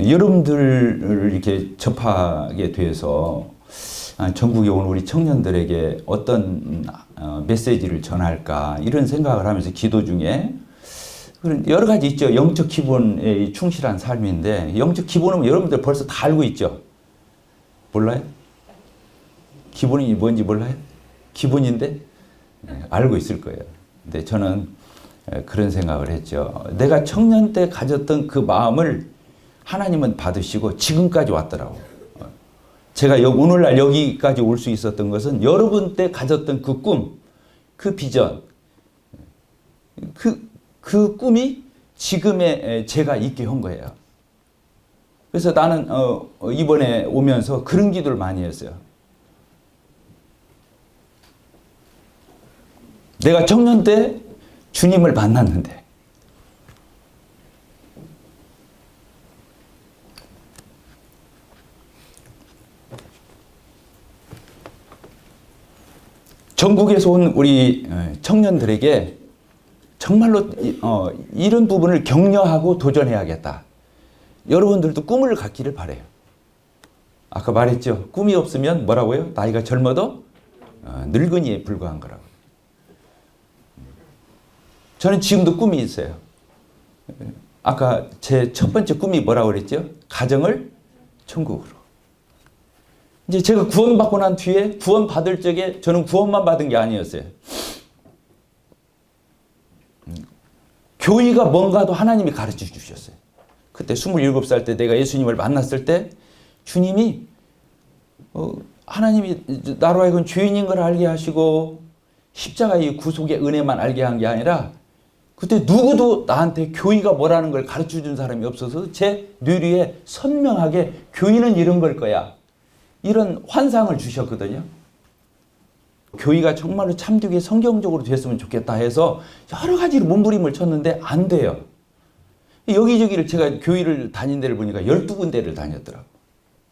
여러분들을 이렇게 접하게 돼서 전국에 온 우리 청년들에게 어떤 메시지를 전할까 이런 생각을 하면서 기도 중에 여러 가지 있죠. 영적 기본에 충실한 삶인데 영적 기본은 여러분들 벌써 다 알고 있죠. 몰라요? 기본이 뭔지 몰라요? 기본인데 알고 있을 거예요. 근데 저는 그런 생각을 했죠. 내가 청년 때 가졌던 그 마음을 하나님은 받으시고 지금까지 왔더라고요. 제가 오늘날 여기까지 올 수 있었던 것은 여러분 때 가졌던 그 꿈, 그 비전, 그 꿈이 지금의 제가 있게 한 거예요. 그래서 나는 이번에 오면서 그런 기도를 많이 했어요. 내가 청년 때 주님을 만났는데 전국에서 온 우리 청년들에게 정말로 이런 부분을 격려하고 도전해야겠다. 여러분들도 꿈을 갖기를 바라요. 아까 말했죠. 꿈이 없으면 뭐라고요? 나이가 젊어도 늙은이에 불과한 거라고. 저는 지금도 꿈이 있어요. 아까 제 첫 번째 꿈이 뭐라고 그랬죠? 가정을 천국으로. 이제 제가 구원받고 난 뒤에 구원받을 적에 저는 구원만 받은 게 아니었어요. 교회가 뭔가도 하나님이 가르쳐 주셨어요. 그때 27살 때 내가 예수님을 만났을 때 주님이 하나님이 나로 하여금 죄인인 걸 알게 하시고 십자가의 구속의 은혜만 알게 한 게 아니라 그때 누구도 나한테 교회가 뭐라는 걸 가르쳐 준 사람이 없어서 제 뇌리에 선명하게 교회는 이런 걸 거야. 이런 환상을 주셨거든요. 교회가 정말로 참되게 성경적으로 됐으면 좋겠다 해서 여러 가지로 몸부림을 쳤는데 안 돼요. 여기저기를 제가 교회를 다닌 데를 보니까 12군데를 다녔더라고요.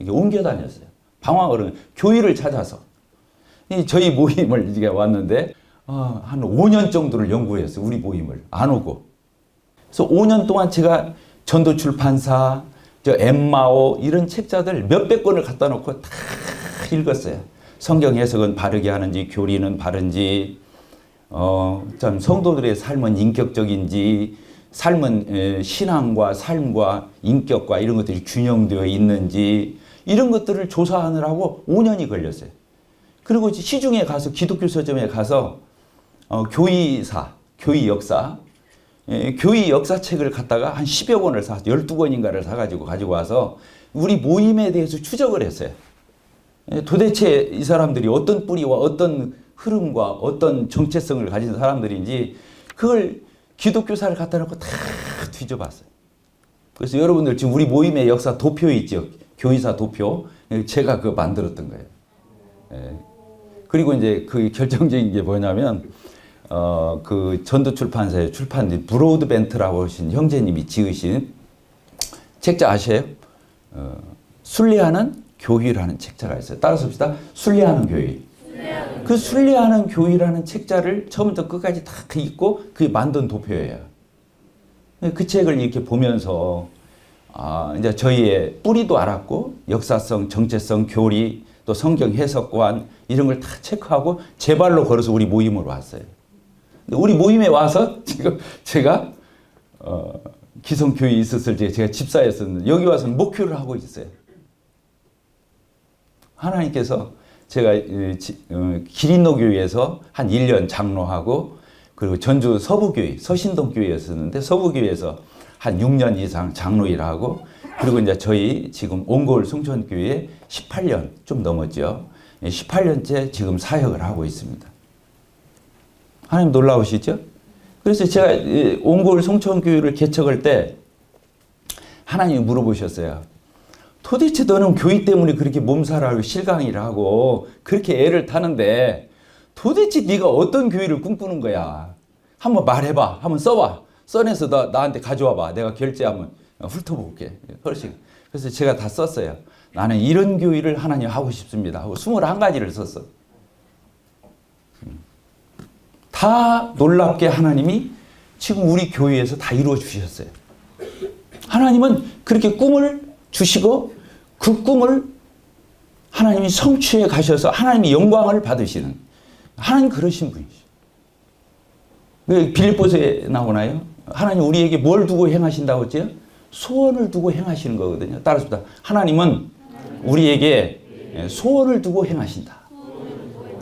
이게 옮겨 다녔어요. 방황을 교회를 찾아서. 저희 모임을 이제 왔는데 한 5년 정도를 연구했어요. 우리 모임을. 안 오고. 그래서 5년 동안 제가 전도출판사, 엠마오 이런 책자들 몇백 권을 갖다 놓고 다 읽었어요. 성경 해석은 바르게 하는지, 교리는 바른지, 참 성도들의 삶은 인격적인지, 삶은 신앙과 삶과 인격과 이런 것들이 균형되어 있는지 이런 것들을 조사하느라고 5년이 걸렸어요. 그리고 시중에 가서 기독교 서점에 가서 교의사, 교의 역사, 교의 역사책을 갖다가 한 10여 권을 사서 12권인가를 사가지고 가지고 와서 우리 모임에 대해서 추적을 했어요. 도대체 이 사람들이 어떤 뿌리와 어떤 흐름과 어떤 정체성을 가진 사람들인지 그걸 기독교사를 갖다 놓고 다 뒤져봤어요. 그래서 여러분들 지금 우리 모임의 역사 도표 있죠. 교의사 도표. 제가 그거 만들었던 거예요. 그리고 이제 그 결정적인 게 뭐냐면 그 전도출판사의 출판된 브로드벤트라고 하신 형제님이 지으신 책자 아세요? 순례하는 교회라는 책자가 있어요. 따라서 봅시다. 순례하는 교회. 그 순례하는 교회라는 책자를 처음부터 끝까지 다 읽고 그게 만든 도표예요. 그 책을 이렇게 보면서 이제 저희의 뿌리도 알았고 역사성, 정체성, 교리, 또 성경 해석관 이런 걸 다 체크하고 제 발로 걸어서 우리 모임으로 왔어요. 우리 모임에 와서 지금 제가 기성교회에 있었을 때 제가 집사였었는데 여기 와서 목회를 하고 있어요. 하나님께서 제가 기린노교회에서 한 1년 장로하고 그리고 전주 서부교회, 서신동교회였었는데 서부교회에서 한 6년 이상 장로 일하고 그리고 이제 저희 지금 온골 송천교회에 18년 좀 넘었죠. 18년째 지금 사역을 하고 있습니다. 하나님 놀라우시죠? 그래서 제가 온골 송천교회를 개척할 때 하나님이 물어보셨어요. 도대체 너는 교회 때문에 그렇게 몸살하고 실강이를 하고 그렇게 애를 타는데 도대체 네가 어떤 교회를 꿈꾸는 거야? 한번 말해봐. 한번 써봐. 써내서 나한테 가져와봐. 내가 결제 한번 훑어볼게. 그래서 제가 다 썼어요. 나는 이런 교회를 하나님 하고 싶습니다. 하고 21가지를 썼어. 다 놀랍게 하나님이 지금 우리 교회에서 다 이루어 주셨어요. 하나님은 그렇게 꿈을 주시고 그 꿈을 하나님이 성취해 가셔서 하나님이 영광을 받으시는 하나님 그러신 분이죠. 왜 빌립보서에 나오나요? 하나님 우리에게 뭘 두고 행하신다고 했죠? 소원을 두고 행하시는 거거든요. 따라서 하나님은 우리에게 소원을 두고 행하신다.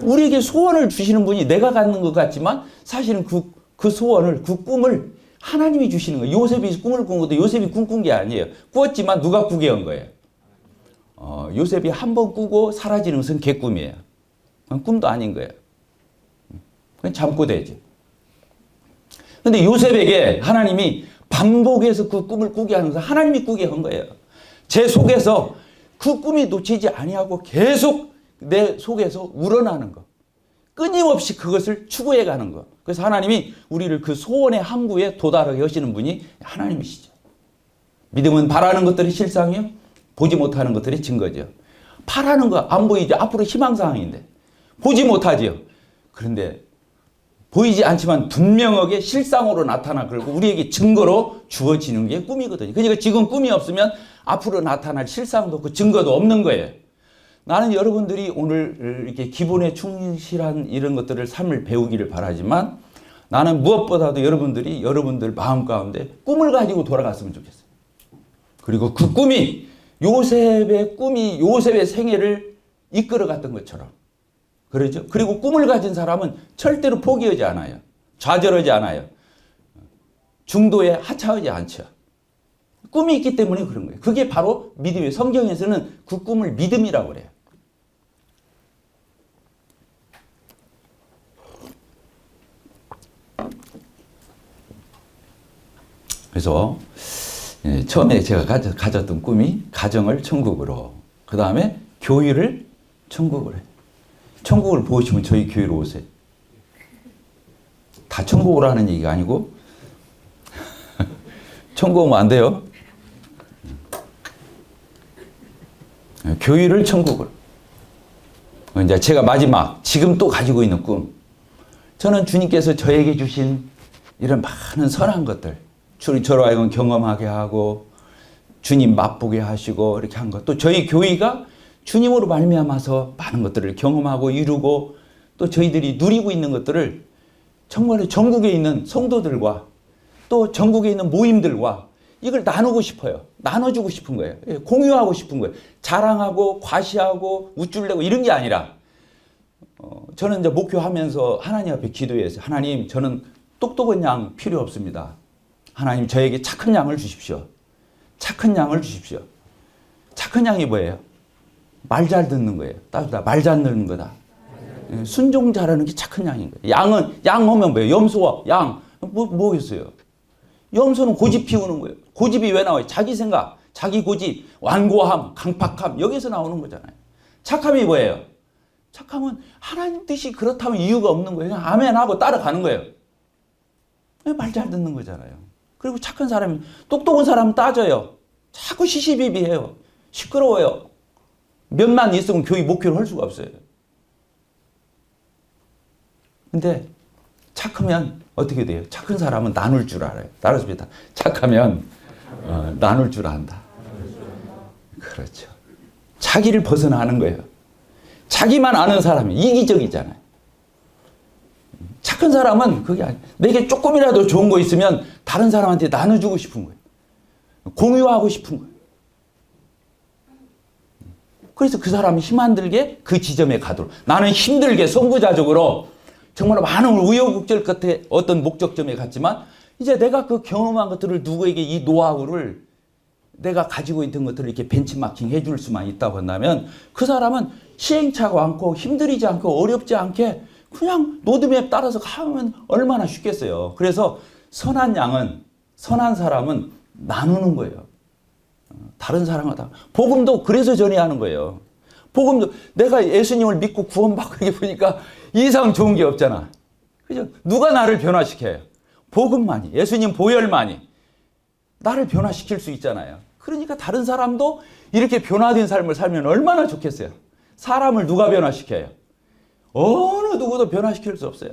우리에게 소원을 주시는 분이 내가 갖는 것 같지만 사실은 그 소원을, 그 꿈을 하나님이 주시는 거예요. 요셉이 꿈을 꾼 것도 요셉이 꿈꾼 게 아니에요. 꾸었지만 누가 꾸게 한 거예요? 요셉이 한 번 꾸고 사라지는 것은 개꿈이에요. 그건 꿈도 아닌 거예요. 그건 잠꼬대지. 근데 요셉에게 하나님이 반복해서 그 꿈을 꾸게 하는 것은 하나님이 꾸게 한 거예요. 제 속에서 그 꿈이 놓치지 아니하고 계속 내 속에서 우러나는 거. 끊임없이 그것을 추구해 가는 거. 그래서 하나님이 우리를 그 소원의 항구에 도달하게 하시는 분이 하나님이시죠. 믿음은 바라는 것들이 실상이요. 보지 못하는 것들이 증거죠. 바라는 거 안 보이죠. 앞으로 희망사항인데. 보지 못하죠. 그런데 보이지 않지만 분명하게 실상으로 나타나 그리고 우리에게 증거로 주어지는 게 꿈이거든요. 그러니까 지금 꿈이 없으면 앞으로 나타날 실상도 없고 증거도 없는 거예요. 나는 여러분들이 오늘 이렇게 기본에 충실한 이런 것들을 삶을 배우기를 바라지만 나는 무엇보다도 여러분들이 여러분들 마음 가운데 꿈을 가지고 돌아갔으면 좋겠어요. 그리고 그 꿈이 요셉의 꿈이 요셉의 생애를 이끌어갔던 것처럼 그렇죠. 그리고 꿈을 가진 사람은 절대로 포기하지 않아요. 좌절하지 않아요. 중도에 하차하지 않죠. 꿈이 있기 때문에 그런 거예요. 그게 바로 믿음이에요. 성경에서는 그 꿈을 믿음이라고 그래요. 그래서 처음에 제가 가졌던 꿈이 가정을 천국으로, 그 다음에 교회를 천국으로 해요. 천국을 보시면 저희 교회로 오세요. 다 천국으로 하는 얘기가 아니고 천국 오면 안 돼요. 교회를 천국으로. 이제 제가 마지막 지금 또 가지고 있는 꿈. 저는 주님께서 저에게 주신 이런 많은 선한 것들, 저로 하여금 경험하게 하고 주님 맛보게 하시고 이렇게 한 것. 또 저희 교회가 주님으로 말미암아서 많은 것들을 경험하고 이루고 또 저희들이 누리고 있는 것들을 정말 전국에 있는 성도들과 또 전국에 있는 모임들과 이걸 나누고 싶어요. 나눠주고 싶은 거예요. 공유하고 싶은 거예요. 자랑하고 과시하고 우쭐대고 이런 게 아니라 저는 이제 목표하면서 하나님 앞에 기도했어요. 하나님, 저는 똑똑한 양 필요 없습니다. 하나님, 저에게 착한 양을 주십시오. 착한 양을 주십시오. 착한 양이 뭐예요? 말 잘 듣는 거예요. 따뜻하다. 말 잘 듣는 거다. 순종 잘하는 게 착한 양인 거예요. 양 하면 뭐예요? 염소와 양. 뭐겠어요? 염소는 고집 피우는 거예요. 고집이 왜 나와요? 자기 생각, 자기 고집, 완고함, 강팍함. 여기서 나오는 거잖아요. 착함이 뭐예요? 착함은 하나님 뜻이 그렇다면 이유가 없는 거예요. 그냥 아멘 하고 따라가는 거예요. 말 잘 듣는 거잖아요. 그리고 착한 사람이, 똑똑한 사람은 따져요. 자꾸 시시비비해요. 시끄러워요. 몇만 있으면 교회 목회를 할 수가 없어요. 근데 착하면 어떻게 돼요? 착한 사람은 나눌 줄 알아요. 따라서 착하면 나눌 줄 안다. 그렇죠. 자기를 벗어나는 거예요. 자기만 아는 사람이 이기적이잖아요. 착한 사람은 그게 아니에요. 내게 조금이라도 좋은 거 있으면 다른 사람한테 나눠주고 싶은 거예요. 공유하고 싶은 거예요. 그래서 그 사람이 힘 안 들게 그 지점에 가도록. 나는 힘들게 선구자적으로 정말 많은 우여곡절 끝에 어떤 목적점에 갔지만 이제 내가 그 경험한 것들을 누구에게 이 노하우를 내가 가지고 있던 것들을 이렇게 벤치마킹 해줄 수만 있다고 한다면 그 사람은 시행착오 않고 힘들이지 않고 어렵지 않게 그냥 노드맵 따라서 가면 얼마나 쉽겠어요. 그래서 선한 양은, 선한 사람은 나누는 거예요. 다른 사람하다. 복음도 그래서 전해하는 거예요. 복음도 내가 예수님을 믿고 구원받고 이렇게 보니까 이상 좋은 게 없잖아. 그죠? 누가 나를 변화시켜요? 복음만이, 예수님 보혈만이 나를 변화시킬 수 있잖아요. 그러니까 다른 사람도 이렇게 변화된 삶을 살면 얼마나 좋겠어요. 사람을 누가 변화시켜요? 어느 누구도 변화시킬 수 없어요.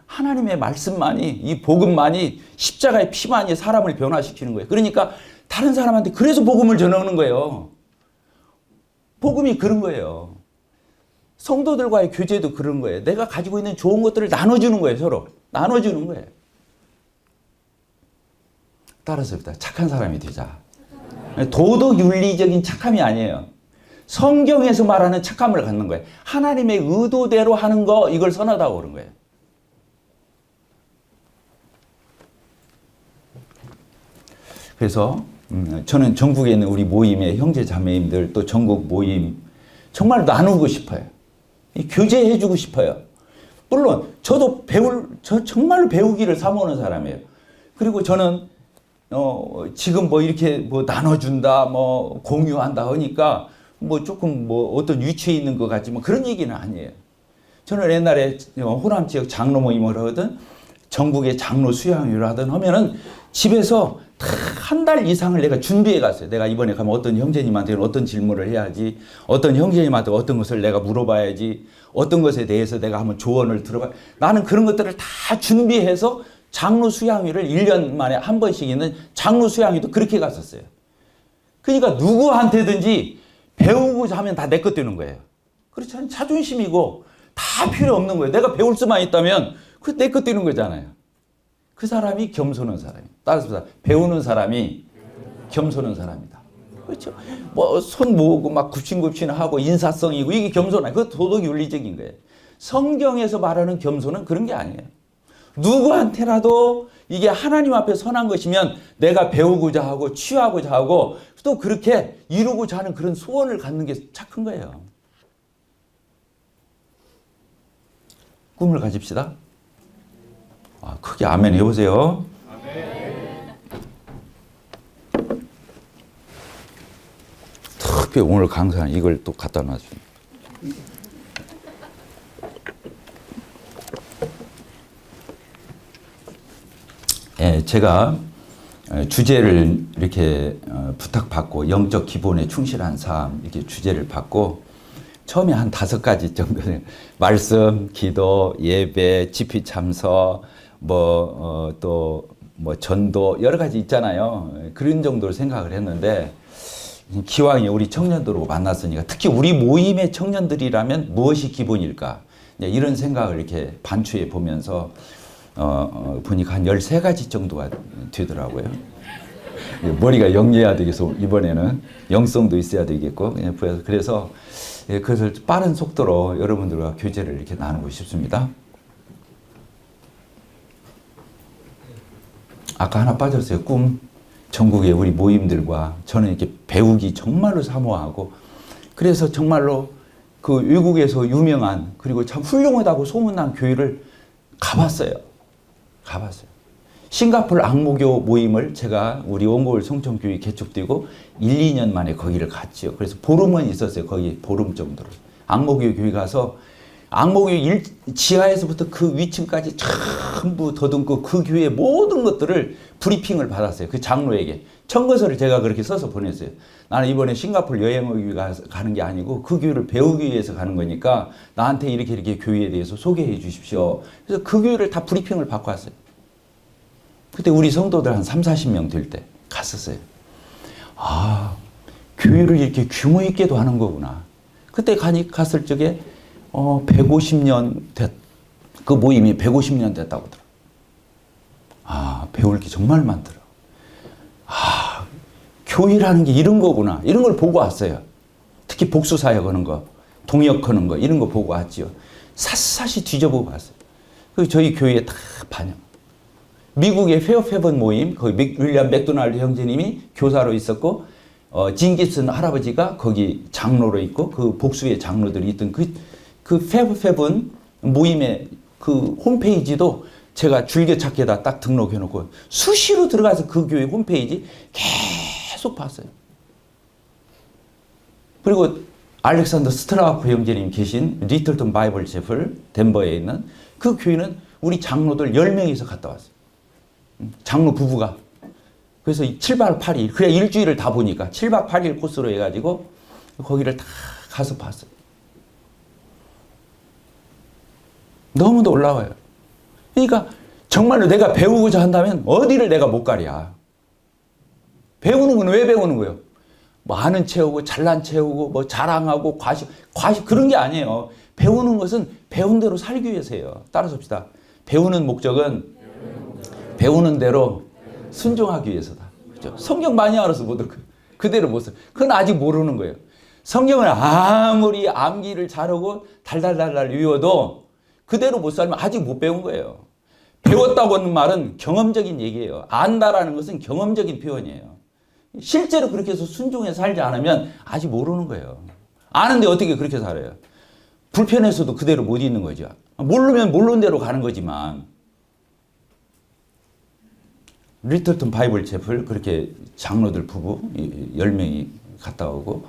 하나님의 말씀만이, 이 복음만이, 십자가의 피만이 사람을 변화시키는 거예요. 그러니까 다른 사람한테 그래서 복음을 전하는 거예요. 복음이 그런 거예요. 성도들과의 교제도 그런 거예요. 내가 가지고 있는 좋은 것들을 나눠주는 거예요. 서로. 나눠주는 거예요. 따라서부터 착한 사람이 되자. 도덕 윤리적인 착함이 아니에요. 성경에서 말하는 착함을 갖는 거예요. 하나님의 의도대로 하는 거, 이걸 선하다고 그런 거예요. 그래서 저는 전국에 있는 우리 모임의 형제 자매님들, 또 전국 모임 정말 나누고 싶어요. 교제해주고 싶어요. 물론 저도 저 정말로 배우기를 사모하는 사람이에요. 그리고 저는 지금 뭐 이렇게 뭐 나눠준다, 뭐 공유한다 하니까 뭐 조금 뭐 어떤 위치에 있는 것 같지만 그런 얘기는 아니에요. 저는 옛날에 호남 지역 장로 모임을 하든 전국의 장로 수양회를 하든 하면은 집에서 한 달 이상을 내가 준비해 갔어요. 내가 이번에 가면 어떤 형제님한테는 어떤 질문을 해야지, 어떤 형제님한테 어떤 것을 내가 물어봐야지, 어떤 것에 대해서 내가 한번 조언을 들어봐. 나는 그런 것들을 다 준비해서 장로 수양회를 1년 만에 한 번씩 있는 장로 수양회도 그렇게 갔었어요. 그러니까 누구한테든지 배우고자 하면 다 내 것 되는 거예요. 그렇지 않아요? 자존심이고 다 필요 없는 거예요. 내가 배울 수만 있다면 그 내 것 되는 거잖아요. 그 사람이 겸손한 사람이에요. 따라서 배우는 사람이 겸손한 사람이다. 그렇죠? 뭐 손 모으고 막 굽신굽신하고 인사성이고 이게 겸손한, 그거 도덕 윤리적인 거예요. 성경에서 말하는 겸손은 그런 게 아니에요. 누구한테라도 이게 하나님 앞에 선한 것이면 내가 배우고자 하고 취하고자 하고 또 그렇게 이루고자 하는 그런 소원을 갖는 게 착한 거예요. 꿈을 가집시다. 크게 아멘 해보세요. 아멘. 특별히 오늘 강사는 이걸 또 갖다 놨습니다. 예, 제가 주제를 이렇게 부탁받고 영적 기본에 충실한 삶 이렇게 주제를 받고 처음에 한 5가지 정도 말씀, 기도, 예배, 집회 참석, 또 전도 여러 가지 있잖아요. 그런 정도로 생각을 했는데 기왕에 우리 청년들하고 만났으니까 특히 우리 모임의 청년들이라면 무엇이 기본일까 이런 생각을 이렇게 반추해 보면서 보니까 한 13가지 정도가 되더라고요. 머리가 영리해야 되겠어. 이번에는 영성도 있어야 되겠고 그래서 그것을 빠른 속도로 여러분들과 교제를 이렇게 나누고 싶습니다. 아까 하나 빠졌어요. 꿈. 전국의 우리 모임들과 저는 이렇게 배우기 정말로 사모하고 그래서 정말로 그 외국에서 유명한 그리고 참 훌륭하다고 소문난 교회를 가봤어요. 싱가포르 앙모교 모임을 제가 우리 원고울 성천교회 개척되고 1, 2년 만에 거기를 갔지요. 그래서 보름은 있었어요. 거기 보름 정도로. 앙모교 교회 가서 앙모교 지하에서부터 그 위층까지 전부 더듬고 그 교회의 모든 것들을 브리핑을 받았어요. 그 장로에게. 청거서를 제가 그렇게 써서 보냈어요. 나는 이번에 싱가포르 여행을 가는 게 아니고 그 교회를 배우기 위해서 가는 거니까 나한테 이렇게 교회에 대해서 소개해 주십시오. 그래서 그 교회를 다 브리핑을 받고 왔어요. 그때 우리 성도들 한 3, 40명 될 때 갔었어요. 교회를 이렇게 규모 있게도 하는 거구나. 그때 갔을 적에 150년 그 모임이 150년 됐다고 하더라고요. 배울 게 정말 많더라고요. 교회라는 게 이런 거구나. 이런 걸 보고 왔어요. 특히 복수사역 하는 거, 동역하는 거 이런 거 보고 왔지요. 샅샅이 뒤져보고 왔어요. 그 저희 교회에 다 반영. 미국의 페어페번 모임, 거기 윌리엄 맥도날드 형제님이 교사로 있었고, 진 깁슨 할아버지가 거기 장로로 있고, 그 복수의 장로들이 있던 그 페어페번 모임의 그 홈페이지도 제가 즐겨찾기에다 딱 등록해놓고 수시로 들어가서 그 교회 홈페이지 계속 봤어요. 그리고 알렉산더 스트라우프 형제님 계신 리틀턴 바이블 제플 덴버에 있는 그 교회는 우리 장로들 10명이서 갔다 왔어요. 장로 부부가. 그래서 7박 8일, 그래 일주일을 다 보니까 7박 8일 코스로 해가지고 거기를 다 가서 봤어요. 너무도 올라와요. 그러니까 정말로 내가 배우고자 한다면 어디를 내가 못 가랴. 배우는 건 왜 배우는 거예요? 뭐 아는 채우고 잘난 채우고 뭐 자랑하고 과시 그런 게 아니에요. 배우는 것은 배운 대로 살기 위해서예요. 따라서 합시다. 배우는 목적은 배우는 대로 순종하기 위해서다. 그렇죠? 성경 많이 알아서 못 듣고 그대로 못 써. 그건 아직 모르는 거예요. 성경을 아무리 암기를 잘하고 달달달달 외워도 그대로 못 살면 아직 못 배운 거예요. 배웠다고 하는 말은 경험적인 얘기예요. 안다라는 것은 경험적인 표현이에요. 실제로 그렇게 해서 순종해 살지 않으면 아직 모르는 거예요. 아는데 어떻게 그렇게 살아요? 불편해서도 그대로 못 있는 거죠. 모르면 모르는 대로 가는 거지만 리틀턴 바이블 채플 그렇게 장로들 부부 10명이 갔다 오고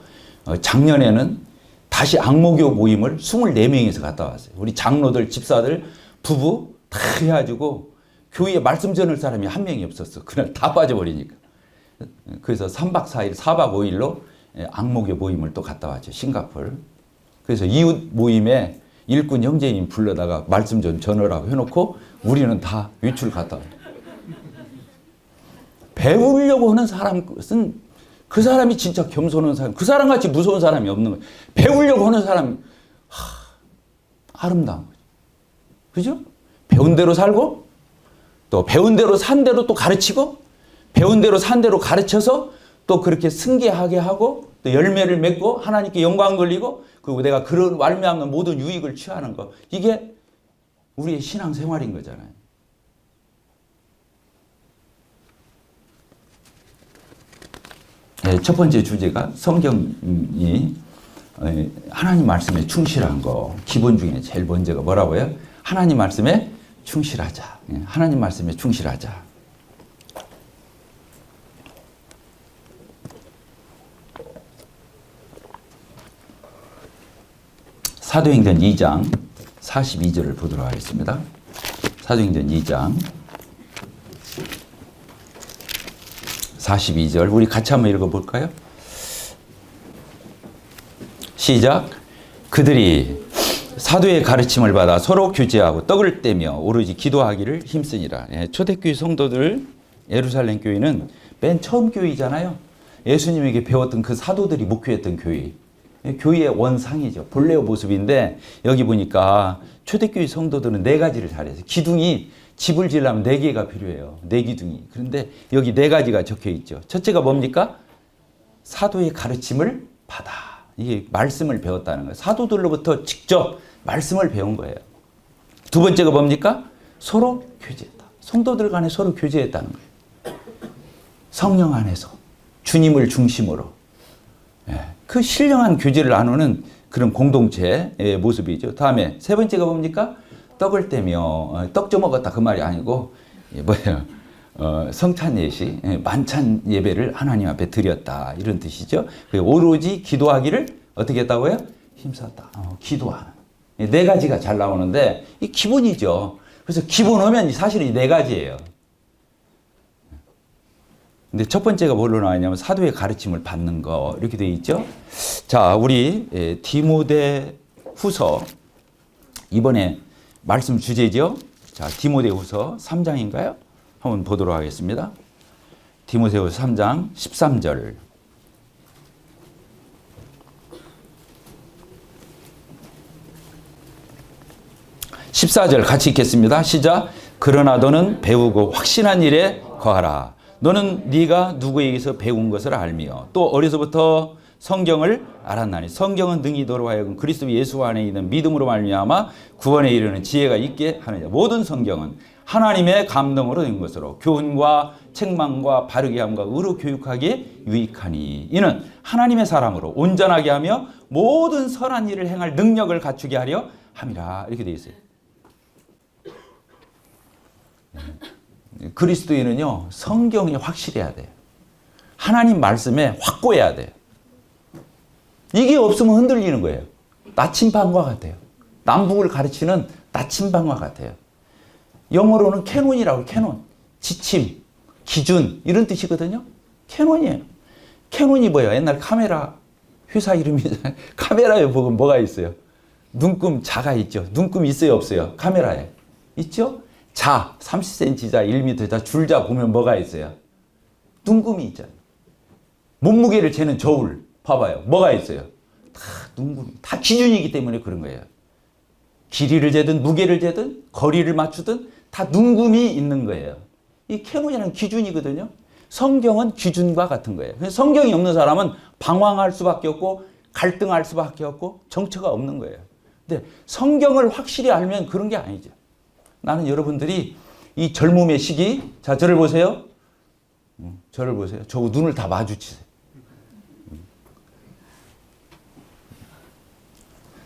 작년에는 다시 앙모교 모임을 24명에서 갔다 왔어요. 우리 장로들 집사들 부부 다 해가지고 교회에 말씀 전할 사람이 한 명이 없었어. 그날 다 빠져버리니까. 그래서 3박 4일 4박 5일로 앙모교 모임을 또 갔다 왔죠. 싱가포르. 그래서 이웃 모임에 일꾼 형제님 불러다가 말씀 좀 전하라고 해놓고 우리는 다 외출 갔다 와요. 배우려고 하는 사람은 그 사람이 진짜 겸손한 사람, 그 사람같이 무서운 사람이 없는 거예요. 배우려고 하는 사람이 아름다운 거죠. 그죠? 배운 대로 살고 또 배운 대로 산 대로 또 가르치고 배운 대로 산 대로 가르쳐서 또 그렇게 승계하게 하고 또 열매를 맺고 하나님께 영광 돌리고 그리고 내가 그런 말미암는 모든 유익을 취하는 거. 이게 우리의 신앙생활인 거잖아요. 네, 첫 번째 주제가 성경이 하나님 말씀에 충실한 거. 기본 중에 제일 먼저가 뭐라고요? 하나님 말씀에 충실하자. 하나님 말씀에 충실하자. 사도행전 2장 42절을 보도록 하겠습니다. 사도행전 2장 42절 우리 같이 한번 읽어볼까요? 시작. 그들이 사도의 가르침을 받아 서로 교제하고 떡을 떼며 오로지 기도하기를 힘쓰니라. 초대교회 성도들 예루살렘 교회는 맨 처음 교회이잖아요. 예수님에게 배웠던 그 사도들이 목회했던 교회. 교회의 원상이죠. 본래의 모습인데 여기 보니까 초대교회 성도들은 4가지를 잘해서 기둥이 집을 지으려면 4개가 필요해요. 4기둥이. 그런데 여기 4가지가 적혀 있죠. 첫째가 뭡니까? 사도의 가르침을 받아. 이게 말씀을 배웠다는 거예요. 사도들로부터 직접 말씀을 배운 거예요. 두 번째가 뭡니까? 서로 교제했다. 성도들 간에 서로 교제했다는 거예요. 성령 안에서 주님을 중심으로 그 신령한 교제를 나누는 그런 공동체의 모습이죠. 다음에 세 번째가 뭡니까? 떡을 떼며 떡 좀 먹었다 그 말이 아니고 뭐예요? 성찬 예시, 만찬 예배를 하나님 앞에 드렸다 이런 뜻이죠. 오로지 기도하기를 어떻게 했다고요? 힘썼다. 기도하는 4가지가 잘 나오는데 이 기본이죠. 그래서 기본 하면 사실 이 4가지예요. 근데 첫 번째가 뭘로 나왔냐면 사도의 가르침을 받는 거 이렇게 되어 있죠. 자, 우리 디모데 후서 이번에 말씀 주제죠. 자, 디모데 후서 3장인가요? 한번 보도록 하겠습니다. 디모데후서 3장 13절. 14절 같이 읽겠습니다. 시작. 그러나 너는 배우고 확신한 일에 거하라. 너는 네가 누구에게서 배운 것을 알며 또 어려서부터 성경을 알았나니 성경은 능히 너로 하여금 그리스도 예수 안에 있는 믿음으로 말미암아 구원에 이르는 지혜가 있게 하느냐. 모든 성경은 하나님의 감동으로 된 것으로 교훈과 책망과 바르게 함과 의로 교육하기에 유익하니 이는 하나님의 사람으로 온전하게 하며 모든 선한 일을 행할 능력을 갖추게 하려 함이라. 이렇게 되어 있어요. 그리스도인은요, 성경이 확실해야 돼요. 하나님 말씀에 확고해야 돼요. 이게 없으면 흔들리는 거예요. 나침반과 같아요. 남북을 가르치는 나침반과 같아요. 영어로는 캐논이라고, 캐논. 지침, 기준, 이런 뜻이거든요. 캐논이에요. 캐논이 뭐예요? 옛날 카메라 회사 이름이잖아요. 카메라에 보면 뭐가 있어요? 눈금 자가 있죠. 눈금 있어요, 없어요? 카메라에. 있죠? 자, 30cm 자, 1m 자, 줄자 보면 뭐가 있어요? 눈금이 있잖아요. 몸무게를 재는 저울 봐봐요. 뭐가 있어요? 다 눈금, 다 기준이기 때문에 그런 거예요. 길이를 재든 무게를 재든 거리를 맞추든 다 눈금이 있는 거예요. 이 캐논이라는 기준이거든요. 성경은 기준과 같은 거예요. 그래서 성경이 없는 사람은 방황할 수밖에 없고 갈등할 수밖에 없고 정처가 없는 거예요. 근데 성경을 확실히 알면 그런 게 아니죠. 나는 여러분들이 이 젊음의 시기, 자 저를 보세요. 저를 보세요. 저 눈을 다 마주치세요.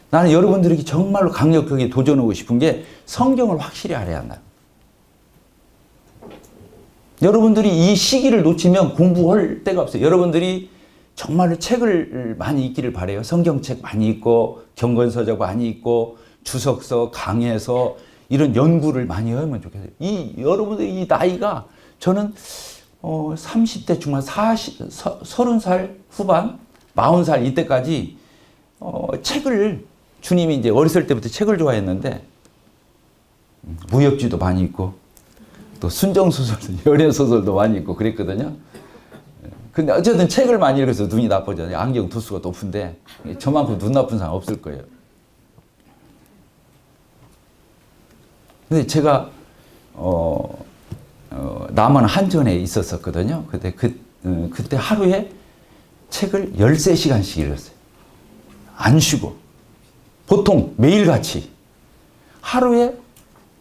나는 여러분들에게 정말로 강력하게 도전하고 싶은 게 성경을 확실히 알아야 한다. 여러분들이 이 시기를 놓치면 공부할 데가 없어요. 여러분들이 정말로 책을 많이 읽기를 바라요. 성경책 많이 읽고 경건서적 많이 읽고 주석서, 강해서 이런 연구를 많이 하면 좋겠어요. 여러분들이 이 나이가 저는 30대 중반, 30살 후반, 40살 이때까지 책을 주님이 이제 어렸을 때부터 책을 좋아했는데 무협지도 많이 읽고 또 순정소설도 연애소설도 많이 읽고 그랬거든요. 근데 어쨌든 책을 많이 읽어서 눈이 나빠져요. 안경 도수가 높은데 저만큼 눈 나쁜 사람 없을 거예요. 근데 제가 남원 한전에 있었었거든요. 그때 하루에 책을 13시간씩 읽었어요. 안 쉬고. 보통 매일같이. 하루에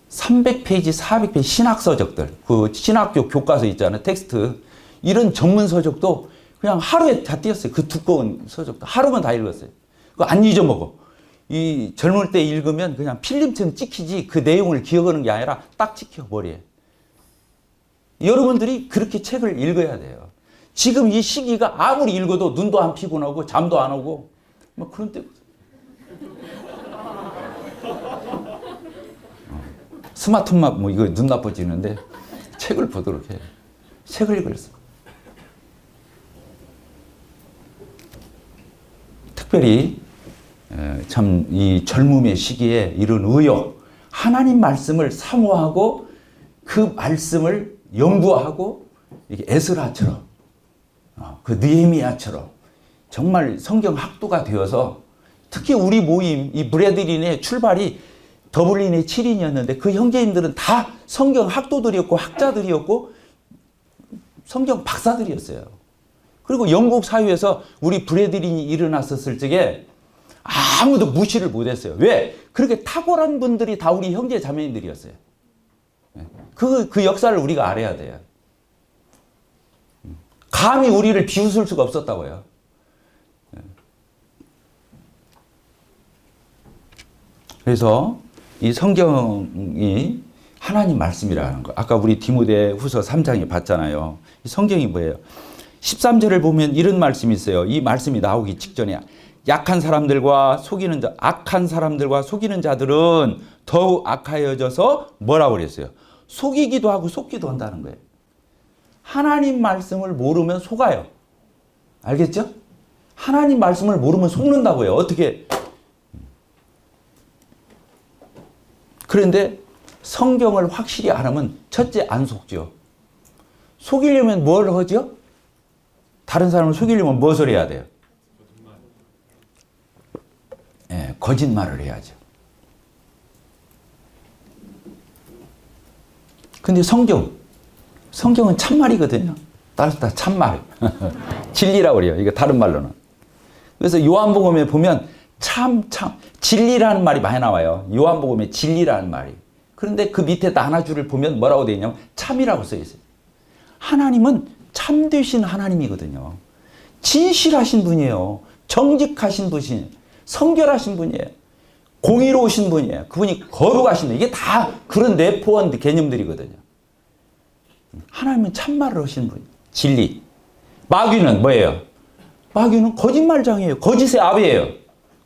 300페이지, 400페이지 신학서적들, 그 신학교 교과서 있잖아요. 텍스트. 이런 전문 서적도 그냥 하루에 다 띄었어요. 그 두꺼운 서적도. 하루만 다 읽었어요. 그거 안 잊어먹어. 이 젊을 때 읽으면 그냥 필름처럼 찍히지 그 내용을 기억하는 게 아니라 딱 찍혀, 머리에. 여러분들이 그렇게 책을 읽어야 돼요. 지금 이 시기가 아무리 읽어도 눈도 안 피곤하고 잠도 안 오고 뭐 그런 때 스마트폰 뭐 이거 눈 나빠지는데 책을 보도록 해요. 책을 읽었어. 특별히 참 이 젊음의 시기에 이런 의욕, 하나님 말씀을 사모하고 그 말씀을 연구하고 이게 에스라처럼, 그 느헤미야처럼 정말 성경 학도가 되어서 특히 우리 모임 이 브레드린의 출발이 더블린의 7인이었는데 그 형제님들은 다 성경 학도들이었고 학자들이었고 성경 박사들이었어요. 그리고 영국 사회에서 우리 브레드린이 일어났었을 적에 아무도 무시를 못했어요. 왜? 그렇게 탁월한 분들이 다 우리 형제 자매님들이었어요. 그 역사를 우리가 알아야 돼요. 감히 우리를 비웃을 수가 없었다고요. 그래서 이 성경이 하나님 말씀이라는 거. 아까 우리 디모데후서 3장에 봤잖아요. 이 성경이 뭐예요? 13절을 보면 이런 말씀이 있어요. 이 말씀이 나오기 직전에 악한 사람들과 속이는 자들은 더욱 악하여져서 뭐라고 그랬어요? 속이기도 하고 속기도 한다는 거예요. 하나님 말씀을 모르면 속아요. 알겠죠? 하나님 말씀을 모르면 속는다고요. 어떻게? 그런데 성경을 확실히 알으면 첫째 안 속죠. 속이려면 뭘 하죠? 다른 사람을 속이려면 무엇을 해야 돼요? 거짓말을 해야죠. 근데 성경은 참말이거든요. 따라서 다 참말. 진리라고 그래요. 이거 다른 말로는. 그래서 요한복음에 보면 진리라는 말이 많이 나와요. 요한복음에 진리라는 말이. 그런데 그 밑에 나눠줄을 보면 뭐라고 되어 있냐면 참이라고 써 있어요. 하나님은 참되신 하나님이거든요. 진실하신 분이에요. 정직하신 분이에요. 성결하신 분이에요. 공의로우신 분이에요. 그분이 거룩하신 분. 이게 다 그런 내포한 개념들이거든요. 하나님은 참말을 하시는 분이에요. 진리. 마귀는 뭐예요? 마귀는 거짓말장이에요. 거짓의 아비예요.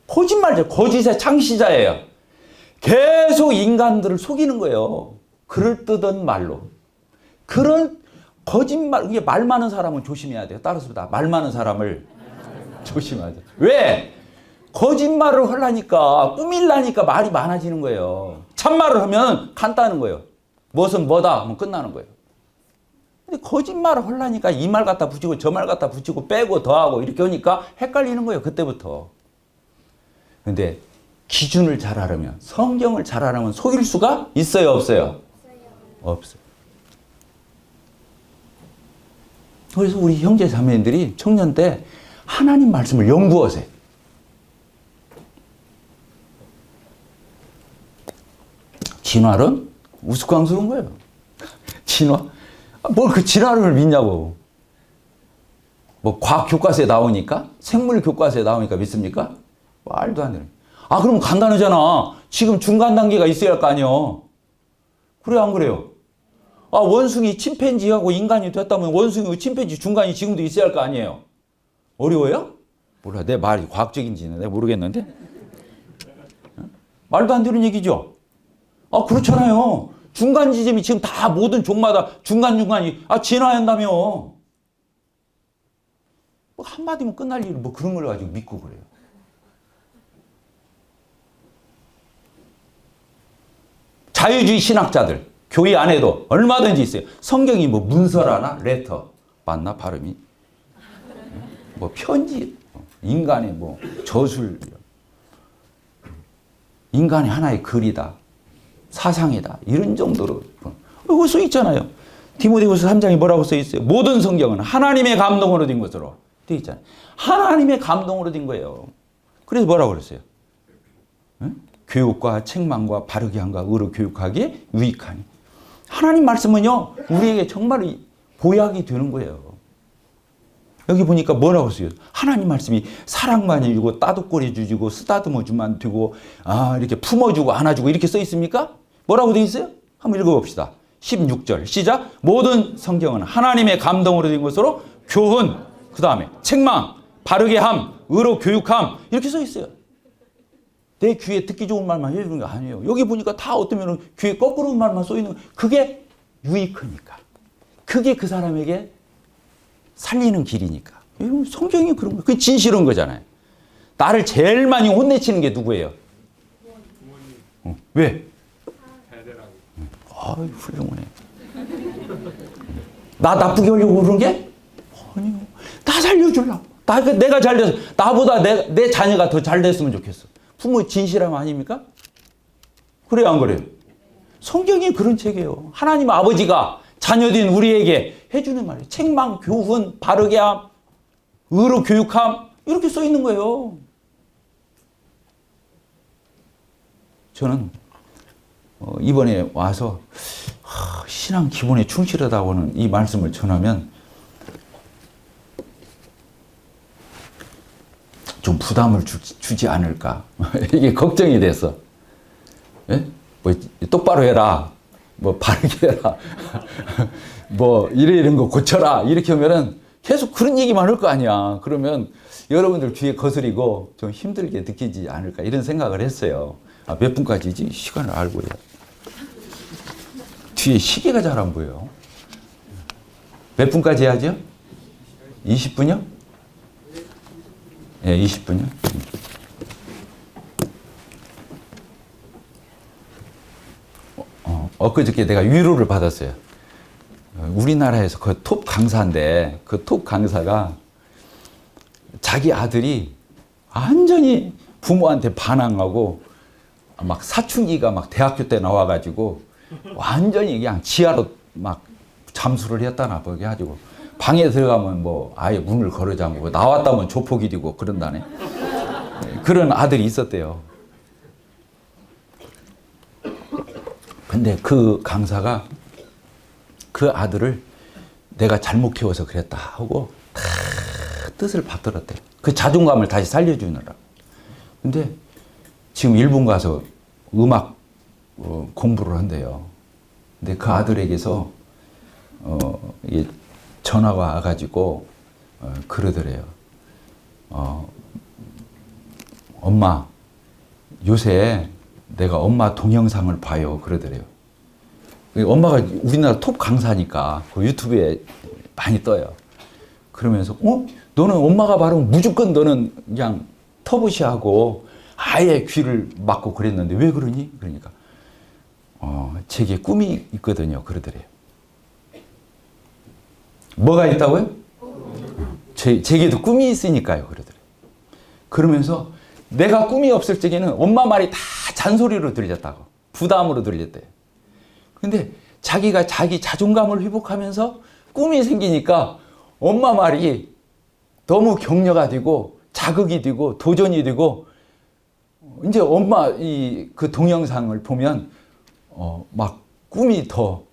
거짓의 창시자예요. 계속 인간들을 속이는 거예요. 그럴듯한 말로. 그런 거짓말, 이게 말 많은 사람은 조심해야 돼요. 따라서 말 많은 사람을 조심해야 돼요. 왜? 거짓말을 하려니까, 꾸밀라니까 말이 많아지는 거예요. 참말을 하면 간다는 거예요. 무엇은 뭐다 하면 끝나는 거예요. 근데 거짓말을 하려니까 이 말 갖다 붙이고 저 말 갖다 붙이고 빼고 더하고 이렇게 하니까 헷갈리는 거예요. 그때부터. 근데 기준을 잘 알으면, 성경을 잘 알으면 속일 수가 있어요, 없어요? 없어요. 그래서 우리 형제 자매님들이 청년 때 하나님 말씀을 연구하세요. 진화론? 우스꽝스러운 거예요. 진화? 뭘 그 진화론을 믿냐고. 뭐 과학 교과서에 나오니까? 생물 교과서에 나오니까 믿습니까? 말도 안 되는. 아, 그럼 간단하잖아. 지금 중간 단계가 있어야 할 거 아니에요. 그래요, 안 그래요? 아, 원숭이 침팬지하고 인간이 됐다면 원숭이 침팬지 중간이 지금도 있어야 할 거 아니에요. 어려워요? 몰라. 내 말이 과학적인지는 내가 모르겠는데. 말도 안 되는 얘기죠. 아, 그렇잖아요. 중간 지점이 지금 다 모든 종마다 중간중간이 진화한다며. 뭐 한마디면 끝날 일을 뭐 그런 걸 가지고 믿고 그래요. 자유주의 신학자들 교회 안에도 얼마든지 있어요. 성경이 뭐 문서라나 레터 맞나 발음이? 뭐 편지, 인간의 뭐 저술, 인간의 하나의 글이다, 사상이다 이런 정도로 이거 써 있잖아요. 디모데후서 3장에 뭐라고 써 있어요? 모든 성경은 하나님의 감동으로 된 것으로 돼 있잖아요. 하나님의 감동으로 된 거예요. 그래서 뭐라고 그랬어요? 응? 교육과 책망과 바르게 함과 의로 교육하기에 유익하니. 하나님 말씀은요 우리에게 정말 보약이 되는 거예요. 여기 보니까 뭐라고 써요? 하나님 말씀이 사랑만 주고 따뜻거리 주고 쓰다듬어 주면 되고 이렇게 품어주고 안아주고 이렇게 써 있습니까? 뭐라고 돼 있어요? 한번 읽어봅시다. 16절 시작. 모든 성경은 하나님의 감동으로 된 것으로 교훈, 그 다음에 책망, 바르게 함, 의로 교육함 이렇게 써 있어요. 내 귀에 듣기 좋은 말만 해주는 게 아니에요. 여기 보니까 다 어쩌면 귀에 거꾸로 말만 써 있는 그게 유익하니까. 그게 그 사람에게 살리는 길이니까. 성경이 그런 거예요. 그게 진실한 거잖아요. 나를 제일 많이 혼내치는 게 누구예요? 왜? 아유, 훌륭하네. 나 나쁘게 하려고 그런 게? 아니요. 나 살려주려고. 내가 잘 돼서, 나보다 내 자녀가 더 잘 됐으면 좋겠어. 부모 진실함 아닙니까? 그래요, 안 그래요? 성경이 그런 책이에요. 하나님 아버지가 자녀된 우리에게 해주는 말이에요. 책망, 교훈, 바르게 함, 의로 교육함 이렇게 써 있는 거예요. 저는 이번에 와서 신앙 기본에 충실하다고는 이 말씀을 전하면 좀 부담을 주지 않을까 이게 걱정이 됐어. 예? 뭐 똑바로 해라. 뭐 바르게 해라. 뭐 이런 거 고쳐라. 이렇게 하면은 계속 그런 얘기만 할 거 아니야. 그러면 여러분들 귀에 거스리고 좀 힘들게 느끼지 않을까 이런 생각을 했어요. 몇 분까지지? 시간을 알고 해요. 뒤에 시계가 잘 안 보여요. 몇 분까지 해야죠? 20분이요? 예, 20분이요. 엊그저께 내가 위로를 받았어요. 우리나라에서 그 톱 강사인데 그 톱 강사가 자기 아들이 완전히 부모한테 반항하고 막 사춘기가 막 대학교 때 나와가지고 완전히 그냥 지하로 막 잠수를 했다나 보게 가지고 방에 들어가면 뭐 아예 문을 걸어 잠그고 나왔다면 조폭이 되고 그런다네. 그런 아들이 있었대요. 근데 그 강사가 그 아들을 내가 잘못 키워서 그랬다 하고 다 뜻을 받들었대. 그 자존감을 다시 살려주느라. 근데 지금 일본 가서 음악 공부를 한대요. 근데 그 아들에게서 이게 전화가 와가지고 그러더래요. 엄마 요새 내가 엄마 동영상을 봐요. 그러더래요. 엄마가 우리나라 톱 강사니까 그 유튜브에 많이 떠요. 그러면서 너는 엄마가 바르면 무조건 너는 그냥 터부시하고 아예 귀를 막고 그랬는데 왜 그러니? 그러니까 제게 꿈이 있거든요. 그러더래요. 뭐가 있다고요? 제게도 꿈이 있으니까요. 그러더래요. 그러면서 내가 꿈이 없을 적에는 엄마 말이 다 잔소리로 들렸다고. 부담으로 들렸대요. 근데 자기가 자기 자존감을 회복하면서 꿈이 생기니까 엄마 말이 너무 격려가 되고 자극이 되고 도전이 되고 이제 엄마 그 동영상을 보면 막 꿈이 더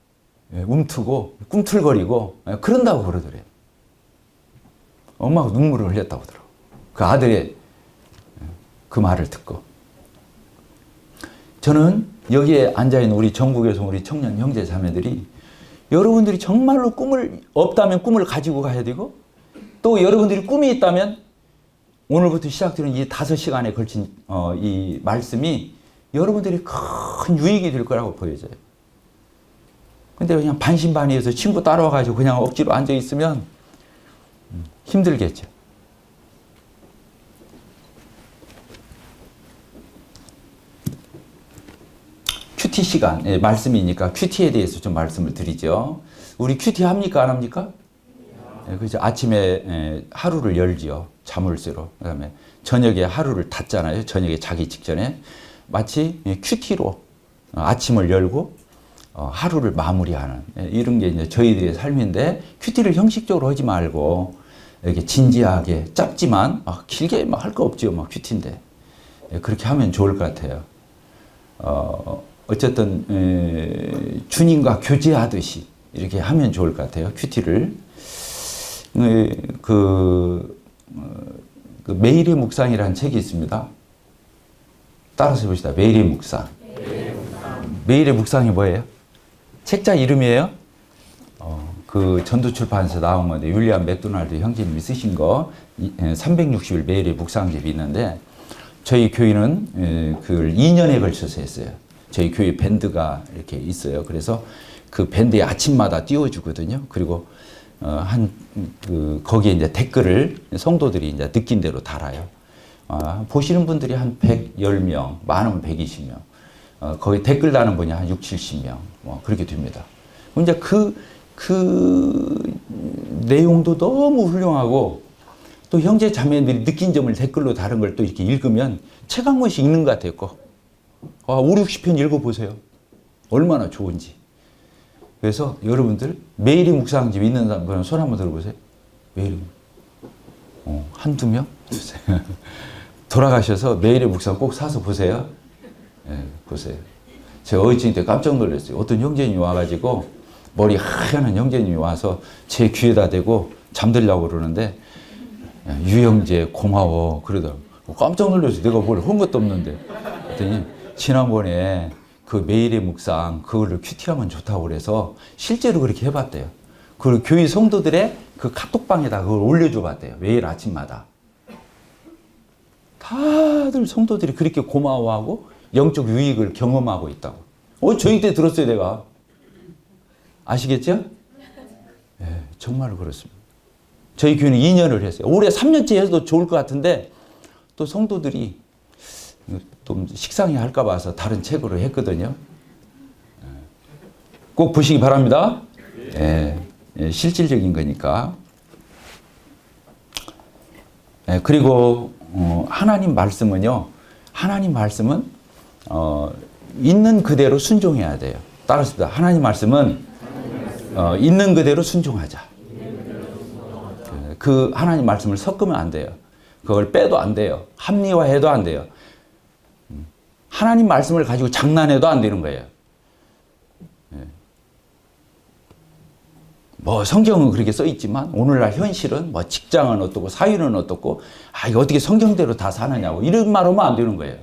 움트고 꿈틀거리고 그런다고 그러더래요. 엄마가 눈물을 흘렸다고 그러더라고요. 그 아들의 그 말을 듣고. 저는 여기에 앉아있는 우리 전국에서 우리 청년 형제 자매들이 여러분들이 정말로 꿈을 없다면 꿈을 가지고 가야 되고 또 여러분들이 꿈이 있다면 오늘부터 시작되는 이 5시간에 걸친 이 말씀이 여러분들이 큰 유익이 될 거라고 보여져요. 근데 그냥 반신반의해서 친구 따라와가지고 그냥 억지로 앉아있으면 힘들겠죠. 큐티 시간, 말씀이니까 큐티에 대해서 좀 말씀을 드리죠. 우리 큐티 합니까? 안 합니까? 그죠. 아침에 하루를 열지요. 자물쇠로. 그 다음에 저녁에 하루를 닫잖아요. 저녁에 자기 직전에. 마치 큐티로 아침을 열고 하루를 마무리하는 이런 게 이제 저희들의 삶인데 큐티를 형식적으로 하지 말고 이렇게 진지하게 짧지만 길게 할 거 없죠. 큐티인데. 그렇게 하면 좋을 것 같아요. 어쨌든 주님과 교제하듯이 이렇게 하면 좋을 것 같아요. 큐티를. 그 매일의 묵상이라는 책이 있습니다. 따라서 해봅시다. 매일의 묵상. 매일의 묵상이 뭐예요? 책자 이름이에요? 그 전도출판에서 나온 건데 윌리엄 맥도날드 형제님이 쓰신 거 360일 매일의 묵상집이 있는데 저희 교회는 그걸 2년에 걸쳐서 했어요. 저희 교회 밴드가 이렇게 있어요. 그래서 그 밴드에 아침마다 띄워주거든요. 그리고 거기에 이제 댓글을 성도들이 이제 느낀 대로 달아요. 보시는 분들이 한 110명, 많으면 120명. 거기 댓글 다는 분이 한 6, 70명. 그렇게 됩니다. 이제 그 내용도 너무 훌륭하고 또 형제 자매들이 느낀 점을 댓글로 다른 걸 또 이렇게 읽으면 책 한 권씩 읽는 것 같아요. 5, 60편 읽어보세요. 얼마나 좋은지. 그래서 여러분들 매일의 묵상집 있는 사람 손 한번 들어보세요. 매일의 한두 명? 돌아가셔서 매일의 묵상 꼭 사서 보세요. 보세요. 제가 어제 때 깜짝 놀랐어요. 어떤 형제님이 와가지고 머리 하얀 형제님이 와서 제 귀에다 대고 잠들려고 그러는데 유 형제 고마워 그러더라고. 깜짝 놀랐어요. 내가 뭘 한 것도 없는데. 그랬더니 지난번에 그 매일의 묵상 그거를 큐티하면 좋다고 그래서 실제로 그렇게 해봤대요. 그리고 교회 성도들의 그 카톡방에다 그걸 올려줘 봤대요. 매일 아침마다. 다들 성도들이 그렇게 고마워하고 영적 유익을 경험하고 있다고. 저희 때 들었어요, 내가. 아시겠죠? 네, 정말로 그렇습니다. 저희 교회는 2년을 했어요. 올해 3년째 해도 좋을 것 같은데 또 성도들이 좀 식상해 할까 봐서 다른 책으로 했거든요. 꼭 보시기 바랍니다. 실질적인 거니까. 그리고 하나님 말씀은요. 하나님 말씀은 있는 그대로 순종해야 돼요. 따라합시다. 하나님 말씀은 있는 그대로 순종하자. 그 하나님 말씀을 섞으면 안 돼요. 그걸 빼도 안 돼요. 합리화해도 안 돼요. 하나님 말씀을 가지고 장난해도 안 되는 거예요. 성경은 그렇게 써 있지만 오늘날 현실은 직장은 어떻고 사회는 어떻고 이거 어떻게 성경대로 다 사느냐고 이런 말 하면 안 되는 거예요.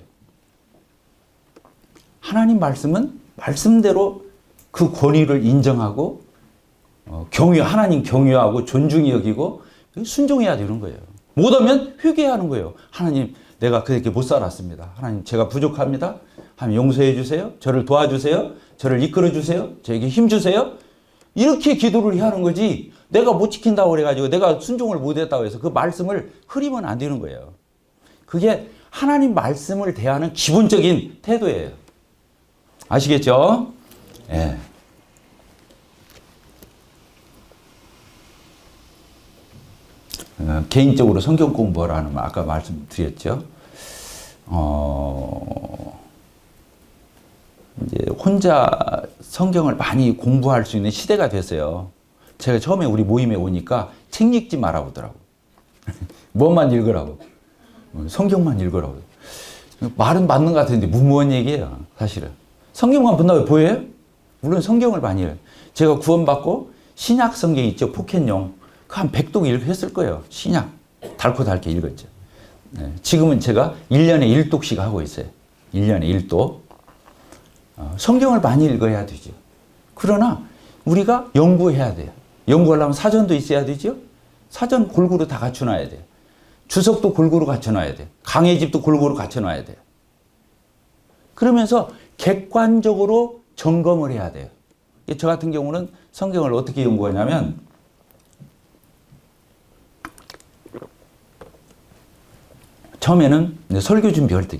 하나님 말씀은 말씀대로 그 권위를 인정하고 하나님 경외하고 존중히 여기고 순종해야 되는 거예요. 못하면 회개하는 거예요. 하나님 내가 그렇게 못 살았습니다. 하나님 제가 부족합니다. 하나님 용서해 주세요. 저를 도와주세요. 저를 이끌어 주세요. 저에게 힘 주세요. 이렇게 기도를 해야 하는 거지 내가 못 지킨다고 그래가지고 내가 순종을 못했다고 해서 그 말씀을 흐리면 안 되는 거예요. 그게 하나님 말씀을 대하는 기본적인 태도예요. 아시겠죠? 예. 개인적으로 성경 공부하라는 말 아까 말씀드렸죠. 이제 혼자 성경을 많이 공부할 수 있는 시대가 됐어요. 제가 처음에 우리 모임에 오니까 책 읽지 말라고 하더라고. 뭐만 읽으라고. 성경만 읽으라고. 말은 맞는 것 같은데 무모한 얘기예요, 사실은. 성경만 본다고 보여요? 물론 성경을 많이 해요. 제가 구원받고 신약 성경 있죠, 포켓용. 그 한 100독 읽었을 거예요. 신약. 달고 달게 읽었죠. 네. 지금은 제가 1년에 1독씩 하고 있어요. 1년에 1독. 성경을 많이 읽어야 되죠. 그러나 우리가 연구해야 돼요. 연구하려면 사전도 있어야 되죠. 사전 골고루 다 갖춰놔야 돼요. 주석도 골고루 갖춰놔야 돼요. 강해집도 골고루 갖춰놔야 돼요. 그러면서 객관적으로 점검을 해야 돼요. 저 같은 경우는 성경을 어떻게 연구하냐면 처음에는 설교 준비할 때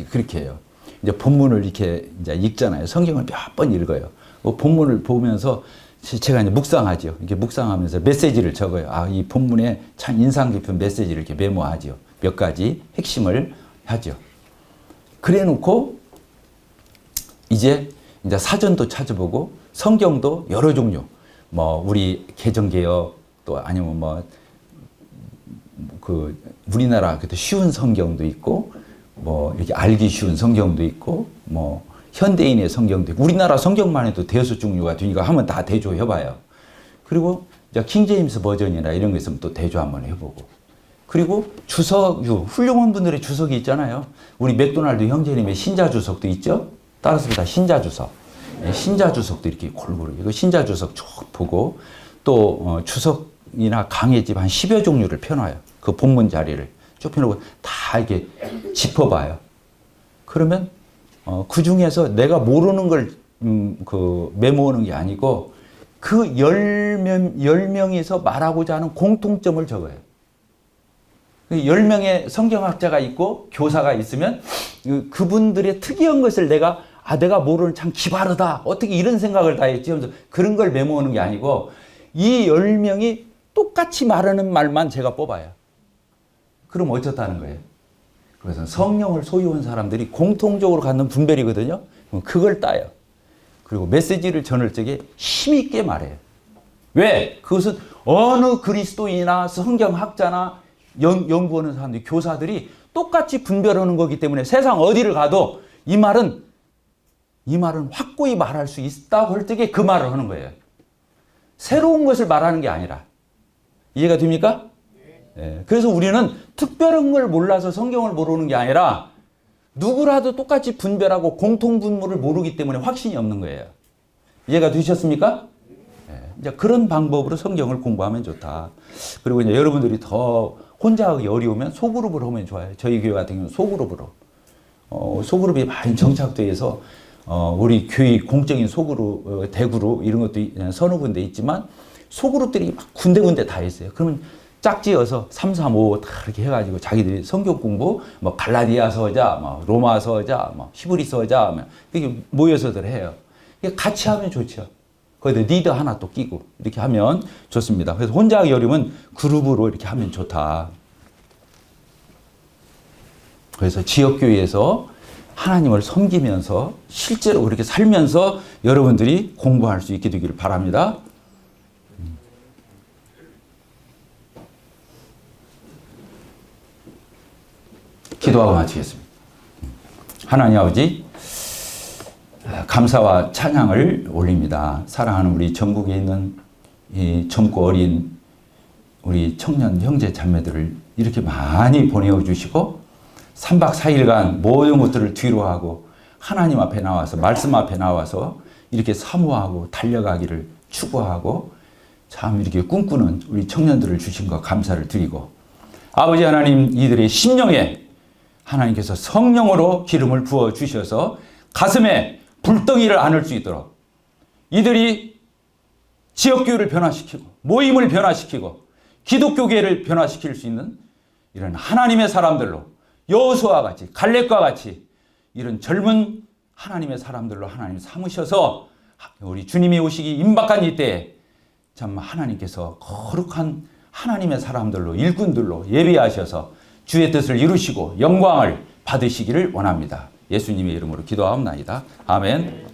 그렇게 해요. 이제 본문을 이렇게 이제 읽잖아요. 성경을 몇 번 읽어요. 그 본문을 보면서 제가 이제 묵상하죠. 이렇게 묵상하면서 메시지를 적어요. 아, 이 본문에 참 인상 깊은 메시지를 이렇게 메모하죠. 몇 가지 핵심을 하죠. 그래 놓고 이제 사전도 찾아보고 성경도 여러 종류, 뭐 우리 개정개혁 또 아니면 뭐 그 우리나라 그때 쉬운 성경도 있고 뭐 이렇게 알기 쉬운 성경도 있고 뭐 현대인의 성경도 있고 우리나라 성경만 해도 대여섯 종류가 되니까 한번 다 대조해봐요. 그리고 이제 킹제임스 버전이나 이런 거 있으면 또 대조 한번 해보고 그리고 주석유 훌륭한 분들의 주석이 있잖아요. 우리 맥도날드 형제님의 신자 주석도 있죠. 따라서 신자 주석, 신자 주석도 이렇게 골고루 이거 신자 주석 쭉 보고 또 주석이나 강해집 한 10여 종류를 펴놔요. 그 본문 자리를 쭉 펴놓고 다 이렇게 짚어봐요. 그러면 그 중에서 내가 모르는 걸 메모하는 게 아니고 그 10명에서 말하고자 하는 공통점을 적어요. 10명의 성경학자가 있고 교사가 있으면 그분들의 특이한 것을 내가 모르는 참 기발하다. 어떻게 이런 생각을 다 했지? 하면서 그런 걸 메모하는 게 아니고 이 10명이 똑같이 말하는 말만 제가 뽑아요. 그럼 어쩌다는 거예요? 그래서 성령을 소유한 사람들이 공통적으로 갖는 분별이거든요. 그걸 따요. 그리고 메시지를 전할 적에 힘있게 말해요. 왜? 그것은 어느 그리스도인이나 성경학자나 연구하는 사람들, 교사들이 똑같이 분별하는 거기 때문에 세상 어디를 가도 이 말은 확고히 말할 수 있다고 할 적에 그 말을 하는 거예요. 새로운 것을 말하는 게 아니라. 이해가 됩니까? 네. 그래서 우리는 특별한 걸 몰라서 성경을 모르는 게 아니라 누구라도 똑같이 분별하고 공통분모를 모르기 때문에 확신이 없는 거예요. 이해가 되셨습니까? 네. 이제 그런 방법으로 성경을 공부하면 좋다. 그리고 이제 여러분들이 더 혼자 하기 어려우면 소그룹을 하면 좋아요. 저희 교회 같은 경우는 소그룹으로. 소그룹이 많이 정착되어 있어 우리 교회 공적인 소그룹, 대그룹 이런 것도 서너 군데 있지만 소그룹들이 막 군데군데 다 있어요. 그러면 짝지어서 3, 3, 5 다 이렇게 해가지고 자기들이 성경 공부, 뭐 갈라디아서자, 뭐 로마서자, 뭐 히브리서자, 이렇게 모여서들 해요. 같이 하면 좋죠. 거기다 리더 하나 또 끼고 이렇게 하면 좋습니다. 그래서 혼자 하기 어려우면 그룹으로 이렇게 하면 좋다. 그래서 지역교회에서 하나님을 섬기면서 실제로 그렇게 살면서 여러분들이 공부할 수 있게 되기를 바랍니다. 기도하고 마치겠습니다. 하나님 아버지, 감사와 찬양을 올립니다. 사랑하는 우리 전국에 있는 이 젊고 어린 우리 청년 형제 자매들을 이렇게 많이 보내주시고 3박 4일간 모든 것들을 뒤로 하고 하나님 앞에 나와서 말씀 앞에 나와서 이렇게 사모하고 달려가기를 추구하고 참 이렇게 꿈꾸는 우리 청년들을 주신 것 감사를 드리고 아버지 하나님 이들의 심령에 하나님께서 성령으로 기름을 부어 주셔서 가슴에 불덩이를 안을 수 있도록 이들이 지역교회를 변화시키고 모임을 변화시키고 기독교계를 변화시킬 수 있는 이런 하나님의 사람들로 여호수아와 같이 갈렙과 같이 이런 젊은 하나님의 사람들로 하나님 삼으셔서 우리 주님이 오시기 임박한 이때에 참 하나님께서 거룩한 하나님의 사람들로 일꾼들로 예비하셔서 주의 뜻을 이루시고 영광을 받으시기를 원합니다. 예수님의 이름으로 기도하옵나이다. 아멘.